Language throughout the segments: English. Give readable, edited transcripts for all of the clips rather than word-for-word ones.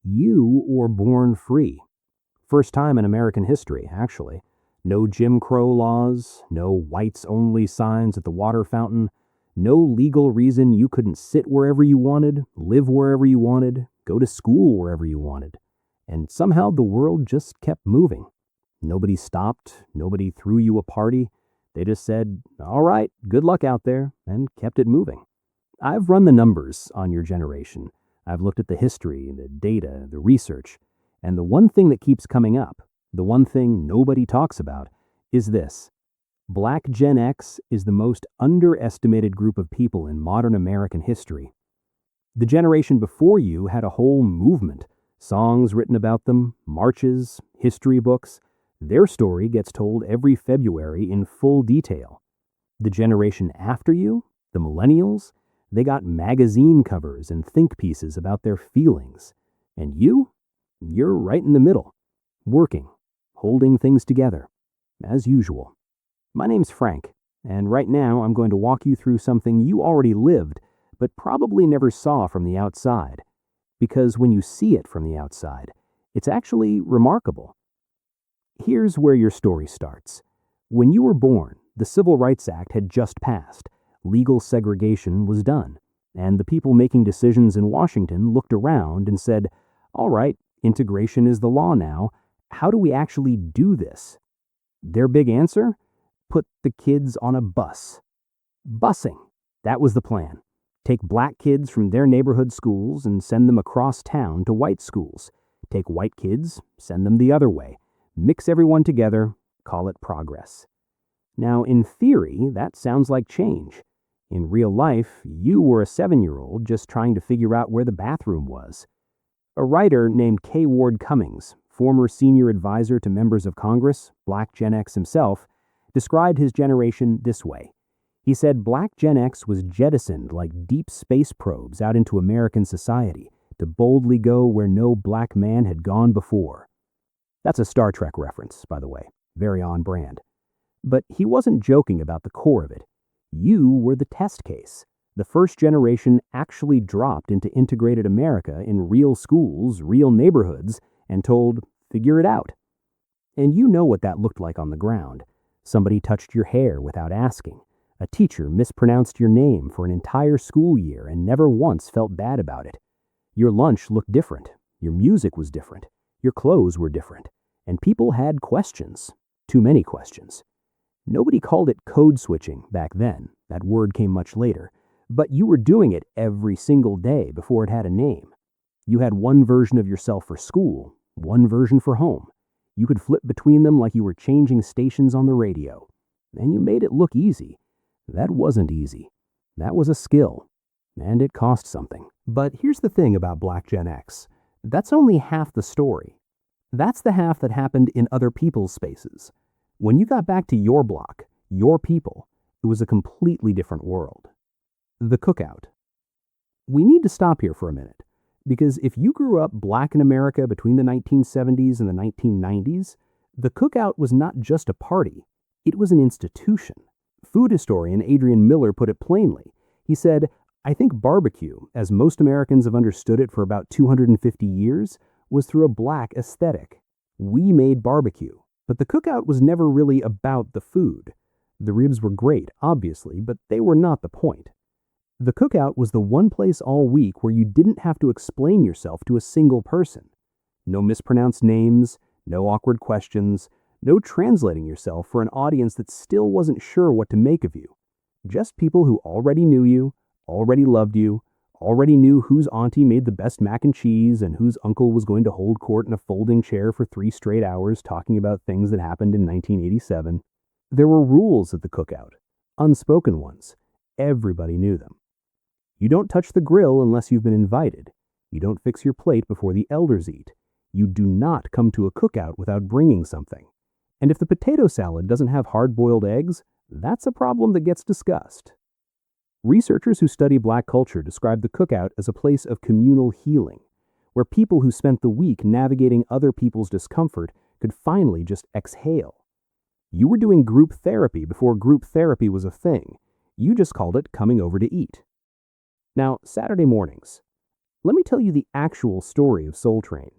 You were born free. First time in American history, actually. No Jim Crow laws, no whites-only signs at the water fountain, no legal reason you couldn't sit wherever you wanted, live wherever you wanted, go to school wherever you wanted. And somehow the world just kept moving. Nobody stopped, nobody threw you a party. They just said, all right, good luck out there, and kept it moving. I've run the numbers on your generation. I've looked at the history, the data, the research, and the one thing that keeps coming up, the one thing nobody talks about, is this. Black Gen X is the most underestimated group of people in modern American history. The generation before you had a whole movement, songs written about them, marches, history books. Their story gets told every February in full detail. The generation after you, the millennials, they got magazine covers and think pieces about their feelings. And you're right in the middle, working, holding things together, as usual. My name's Frank, and right now I'm going to walk you through something you already lived, but probably never saw from the outside. Because when you see it from the outside, it's actually remarkable. Here's where your story starts. When you were born, the Civil Rights Act had just passed. Legal segregation was done, and the people making decisions in Washington looked around and said, all right, integration is the law now. How do we actually do this? Their big answer? Put the kids on a bus. Busing. That was the plan. Take black kids from their neighborhood schools and send them across town to white schools. Take white kids, send them the other way. Mix everyone together, call it progress. Now, in theory, that sounds like change. In real life, you were a 7-year-old just trying to figure out where the bathroom was. A writer named K. Ward Cummings, former senior advisor to members of Congress, Black Gen X himself, described his generation this way. He said Black Gen X was jettisoned like deep space probes out into American society to boldly go where no black man had gone before. That's a Star Trek reference, by the way, very on brand. But he wasn't joking about the core of it. You were the test case. The first generation actually dropped into integrated America in real schools, real neighborhoods, and told, figure it out. And you know what that looked like on the ground. Somebody touched your hair without asking. A teacher mispronounced your name for an entire school year and never once felt bad about it. Your lunch looked different. Your music was different. Your clothes were different. And people had questions. Too many questions. Nobody called it code switching back then. That word came much later. But you were doing it every single day before it had a name. You had one version of yourself for school, one version for home. You could flip between them like you were changing stations on the radio. And you made it look easy. That wasn't easy. That was a skill. And it cost something. But here's the thing about Black Gen X. That's only half the story. That's the half that happened in other people's spaces. When you got back to your block, your people, it was a completely different world. The cookout. We need to stop here for a minute, because if you grew up black in America between the 1970s and the 1990s, the cookout was not just a party, it was an institution. Food historian Adrian Miller put it plainly. He said, I think barbecue, as most Americans have understood it for about 250 years, was through a black aesthetic. We made barbecue, but the cookout was never really about the food. The ribs were great, obviously, but they were not the point. The cookout was the one place all week where you didn't have to explain yourself to a single person. No mispronounced names, no awkward questions, no translating yourself for an audience that still wasn't sure what to make of you. Just people who already knew you, already loved you, already knew whose auntie made the best mac and cheese and whose uncle was going to hold court in a folding chair for 3 straight hours talking about things that happened in 1987. There were rules at the cookout, unspoken ones. Everybody knew them. You don't touch the grill unless you've been invited. You don't fix your plate before the elders eat. You do not come to a cookout without bringing something. And if the potato salad doesn't have hard-boiled eggs, that's a problem that gets discussed. Researchers who study black culture describe the cookout as a place of communal healing, where people who spent the week navigating other people's discomfort could finally just exhale. You were doing group therapy before group therapy was a thing. You just called it coming over to eat. Now, Saturday mornings. Let me tell you the actual story of Soul Train.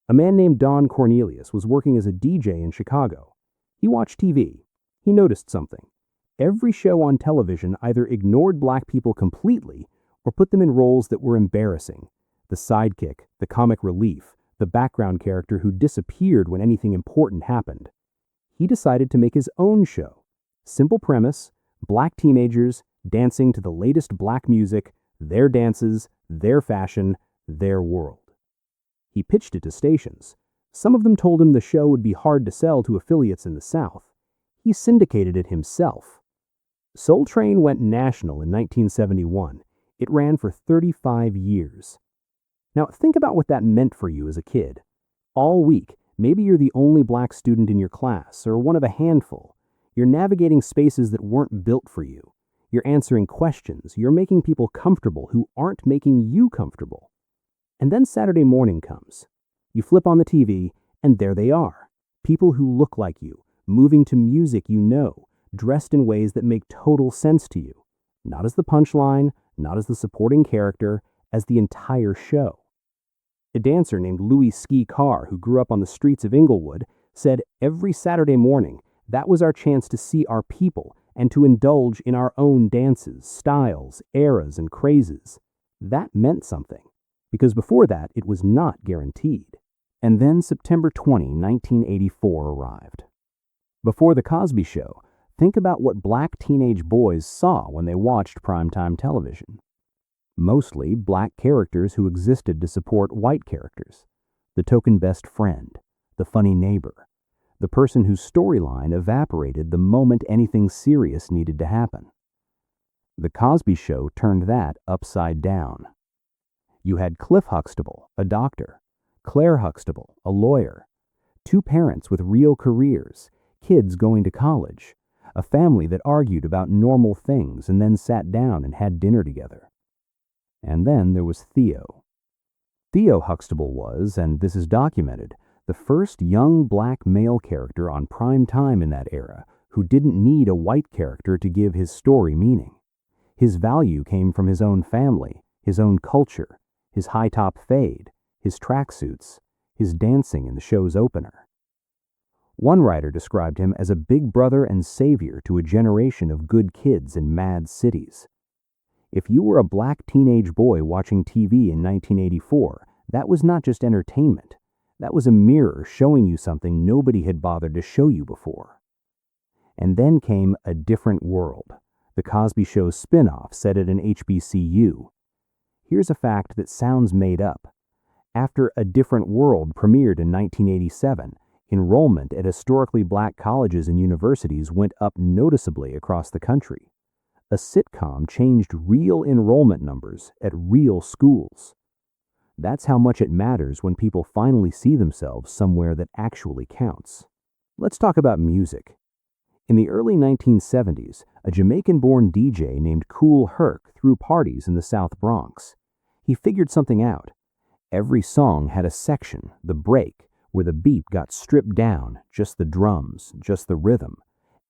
A man named Don Cornelius was working as a DJ in Chicago. He watched TV. He noticed something. Every show on television either ignored black people completely or put them in roles that were embarrassing. The sidekick, the comic relief, the background character who disappeared when anything important happened. He decided to make his own show. Simple premise, black teenagers dancing to the latest black music, their dances, their fashion, their world. He pitched it to stations. Some of them told him the show would be hard to sell to affiliates in the South. He syndicated it himself. Soul Train went national in 1971. It ran for 35 years. Now, think about what that meant for you as a kid. All week, maybe you're the only black student in your class, or one of a handful. You're navigating spaces that weren't built for you. You're answering questions. You're making people comfortable who aren't making you comfortable. And then Saturday morning comes. You flip on the TV, and there they are. People who look like you, moving to music you know, dressed in ways that make total sense to you. Not as the punchline, not as the supporting character, as the entire show. A dancer named Louis Ski Carr, who grew up on the streets of Inglewood, said every Saturday morning that was our chance to see our people and to indulge in our own dances, styles, eras, and crazes. That meant something, because before that it was not guaranteed. And then September 20, 1984 arrived. Before The Cosby Show, think about what black teenage boys saw when they watched primetime television. Mostly black characters who existed to support white characters. The token best friend, the funny neighbor, the person whose storyline evaporated the moment anything serious needed to happen. The Cosby Show turned that upside down. You had Cliff Huxtable, a doctor, Claire Huxtable, a lawyer, two parents with real careers, kids going to college, a family that argued about normal things and then sat down and had dinner together. And then there was Theo. Theo Huxtable was, and this is documented, the first young black male character on prime time in that era who didn't need a white character to give his story meaning. His value came from his own family, his own culture, his high-top fade, his tracksuits, his dancing in the show's opener. One writer described him as a big brother and savior to a generation of good kids in mad cities. If you were a black teenage boy watching TV in 1984, that was not just entertainment. That was a mirror showing you something nobody had bothered to show you before. And then came A Different World, the Cosby Show's spin-off set at an HBCU. Here's a fact that sounds made up. After A Different World premiered in 1987, enrollment at historically black colleges and universities went up noticeably across the country. A sitcom changed real enrollment numbers at real schools. That's how much it matters when people finally see themselves somewhere that actually counts. Let's talk about music. In the early 1970s, a Jamaican-born DJ named Kool Herc threw parties in the South Bronx. He figured something out. Every song had a section, the break, where the beat got stripped down, just the drums, just the rhythm.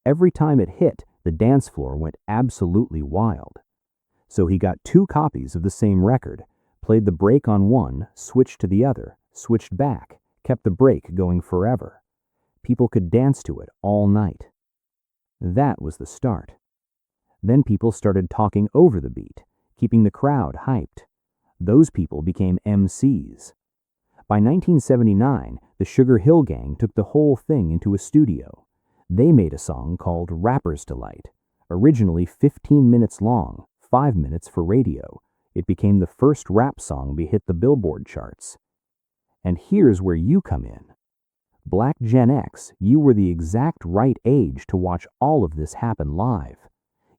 Every time it hit, the dance floor went absolutely wild. So he got 2 copies of the same record, played the break on one, switched to the other, switched back, kept the break going forever. People could dance to it all night. That was the start. Then people started talking over the beat, keeping the crowd hyped. Those people became MCs. By 1979, the Sugar Hill Gang took the whole thing into a studio. They made a song called Rapper's Delight, originally 15 minutes long, 5 minutes for radio. It became the first rap song to hit the Billboard charts. And here's where you come in. Black Gen X, you were the exact right age to watch all of this happen live.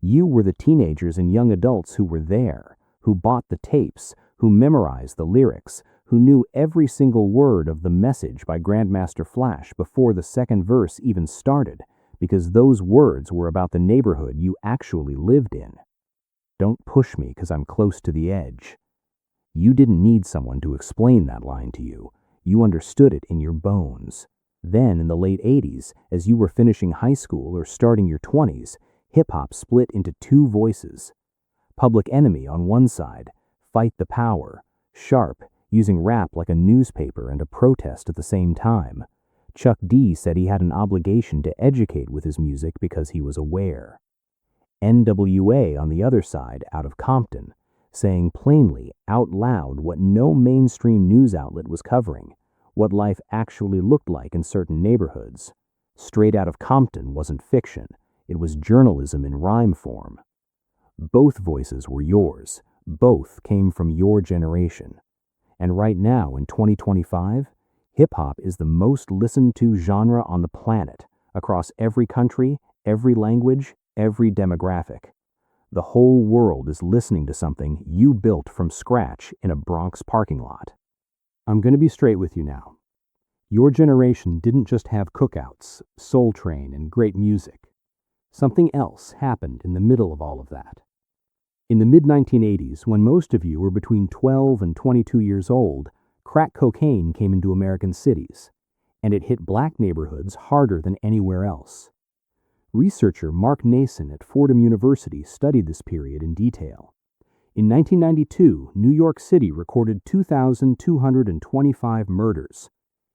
You were the teenagers and young adults who were there, who bought the tapes, who memorized the lyrics, who knew every single word of The Message by Grandmaster Flash before the second verse even started, because those words were about the neighborhood you actually lived in. Don't push me because I'm close to the edge. You didn't need someone to explain that line to you. You understood it in your bones. Then, in the late 80s, as you were finishing high school or starting your 20s, hip-hop split into 2 voices. Public Enemy on one side, Fight the Power, Sharp, using rap like a newspaper and a protest at the same time. Chuck D said he had an obligation to educate with his music because he was aware. NWA on the other side, out of Compton, saying plainly, out loud, what no mainstream news outlet was covering, what life actually looked like in certain neighborhoods. Straight Out of Compton wasn't fiction, it was journalism in rhyme form. Both voices were yours, both came from your generation. And right now, in 2025, hip-hop is the most listened to genre on the planet, across every country, every language, every demographic. The whole world is listening to something you built from scratch in a Bronx parking lot. I'm going to be straight with you now. Your generation didn't just have cookouts, Soul Train, and great music. Something else happened in the middle of all of that. In the mid-1980s, when most of you were between 12 and 22 years old, crack cocaine came into American cities, and it hit black neighborhoods harder than anywhere else. Researcher Mark Nason at Fordham University studied this period in detail. In 1992, New York City recorded 2,225 murders.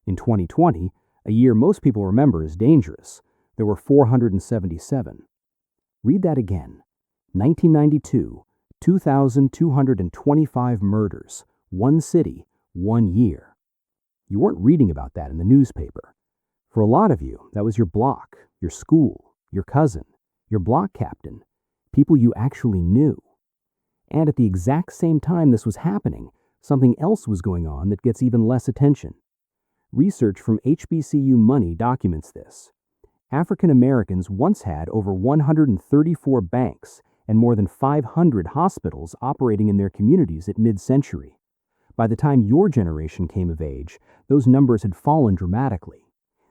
In 2020, a year most people remember as dangerous, there were 477. Read that again. 1992, 2,225 murders, one city, 1 year. You weren't reading about that in the newspaper. For a lot of you, that was your block, your school, your cousin, your block captain, people you actually knew. And at the exact same time this was happening, something else was going on that gets even less attention. Research from HBCU Money documents this. African Americans once had over 134 banks and more than 500 hospitals operating in their communities at mid-century. By the time your generation came of age, those numbers had fallen dramatically.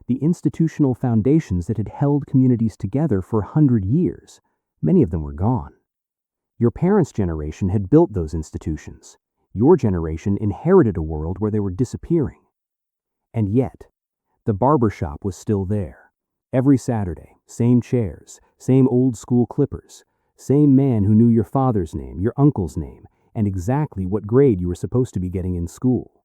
The institutional foundations that had held communities together for 100 years, many of them were gone. Your parents' generation had built those institutions. Your generation inherited a world where they were disappearing. And yet, the barbershop was still there. Every Saturday, same chairs, same old-school clippers, same man who knew your father's name, your uncle's name, and exactly what grade you were supposed to be getting in school.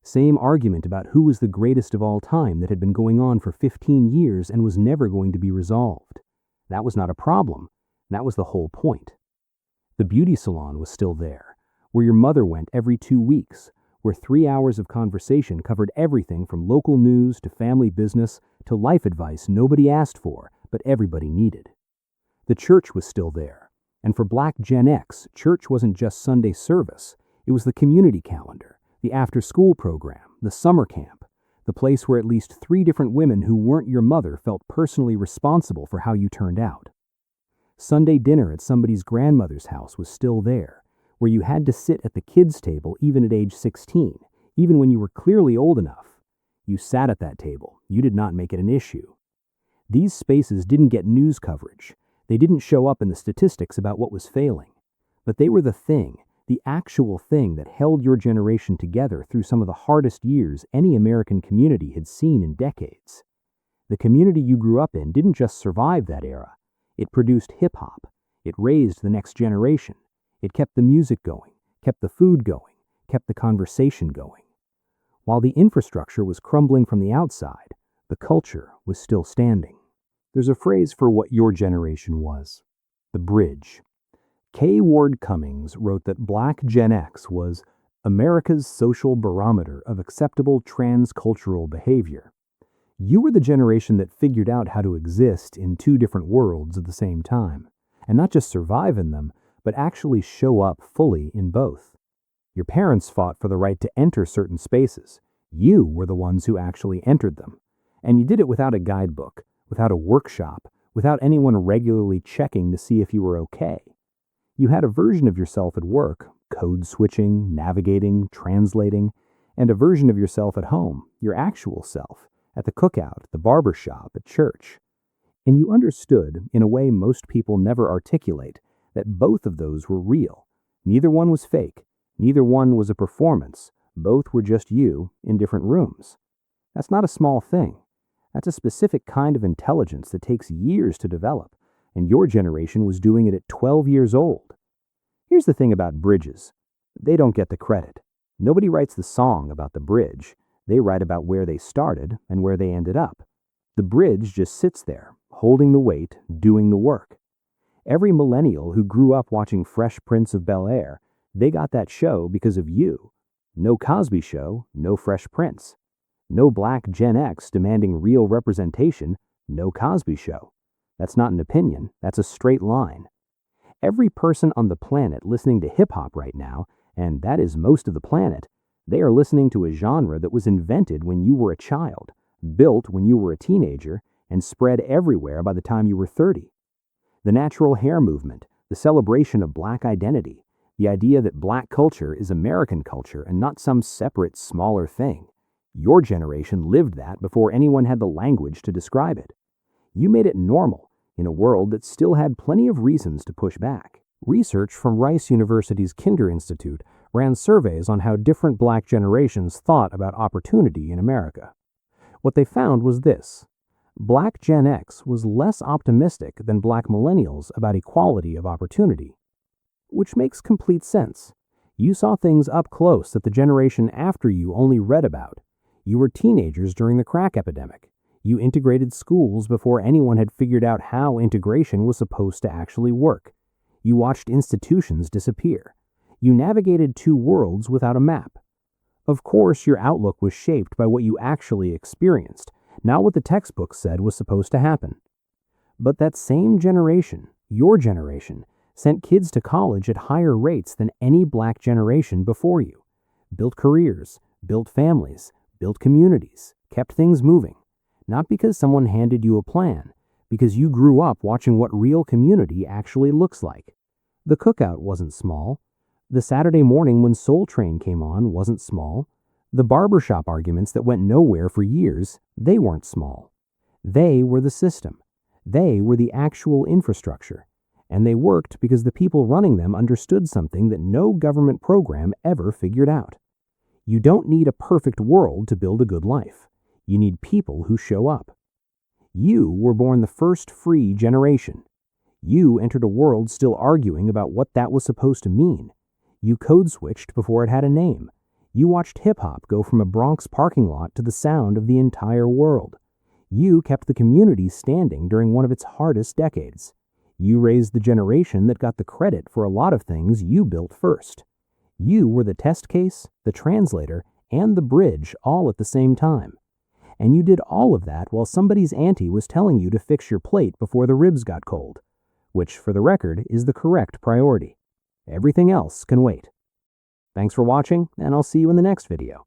Same argument about who was the greatest of all time that had been going on for 15 years and was never going to be resolved. That was not a problem. That was the whole point. The beauty salon was still there, where your mother went every 2 weeks, where 3 hours of conversation covered everything from local news to family business to life advice nobody asked for, but everybody needed. The church was still there, and for Black Gen X, church wasn't just Sunday service. It was the community calendar, the after-school program, the summer camp, the place where at least 3 different women who weren't your mother felt personally responsible for how you turned out. Sunday dinner at somebody's grandmother's house was still there, where you had to sit at the kids' table even at age 16, even when you were clearly old enough. You sat at that table. You did not make it an issue. These spaces didn't get news coverage. They didn't show up in the statistics about what was failing. But they were the thing, the actual thing that held your generation together through some of the hardest years any American community had seen in decades. The community you grew up in didn't just survive that era. It produced hip-hop. It raised the next generation. It kept the music going, kept the food going, kept the conversation going. While the infrastructure was crumbling from the outside, the culture was still standing. There's a phrase for what your generation was: the bridge. K. Ward Cummings wrote that Black Gen X was America's social barometer of acceptable transcultural behavior. You were the generation that figured out how to exist in 2 different worlds at the same time, and not just survive in them, but actually show up fully in both. Your parents fought for the right to enter certain spaces. You were the ones who actually entered them. And you did it without a guidebook, without a workshop, without anyone regularly checking to see if you were okay. You had a version of yourself at work, code switching, navigating, translating, and a version of yourself at home, your actual self, at the cookout, the barbershop, at church. And you understood, in a way most people never articulate, that both of those were real. Neither one was fake. Neither one was a performance. Both were just you in different rooms. That's not a small thing. That's a specific kind of intelligence that takes years to develop, and your generation was doing it at 12 years old. Here's the thing about bridges. They don't get the credit. Nobody writes the song about the bridge. They write about where they started and where they ended up. The bridge just sits there, holding the weight, doing the work. Every millennial who grew up watching Fresh Prince of Bel-Air, they got that show because of you. No Cosby Show, no Fresh Prince. No black Gen X demanding real representation, no Cosby Show. That's not an opinion, that's a straight line. Every person on the planet listening to hip-hop right now, and that is most of the planet, they are listening to a genre that was invented when you were a child, built when you were a teenager, and spread everywhere by the time you were 30. The natural hair movement, the celebration of black identity, the idea that black culture is American culture and not some separate, smaller thing. Your generation lived that before anyone had the language to describe it. You made it normal in a world that still had plenty of reasons to push back. Research from Rice University's Kinder Institute ran surveys on how different black generations thought about opportunity in America. What they found was this: Black Gen X was less optimistic than black millennials about equality of opportunity. Which makes complete sense. You saw things up close that the generation after you only read about. You were teenagers during the crack epidemic. You integrated schools before anyone had figured out how integration was supposed to actually work. You watched institutions disappear. You navigated two worlds without a map. Of course, your outlook was shaped by what you actually experienced, not what the textbook said was supposed to happen. But that same generation, your generation, sent kids to college at higher rates than any black generation before you, built careers, built families, built communities, kept things moving, not because someone handed you a plan, because you grew up watching what real community actually looks like. The cookout wasn't small. The Saturday morning when Soul Train came on wasn't small. The barbershop arguments that went nowhere for years, they weren't small. They were the system. They were the actual infrastructure. And they worked because the people running them understood something that no government program ever figured out. You don't need a perfect world to build a good life. You need people who show up. You were born the first free generation. You entered a world still arguing about what that was supposed to mean. You code switched before it had a name. You watched hip-hop go from a Bronx parking lot to the sound of the entire world. You kept the community standing during one of its hardest decades. You raised the generation that got the credit for a lot of things you built first. You were the test case, the translator, and the bridge all at the same time. And you did all of that while somebody's auntie was telling you to fix your plate before the ribs got cold, which, for the record, is the correct priority. Everything else can wait. Thanks for watching, and I'll see you in the next video.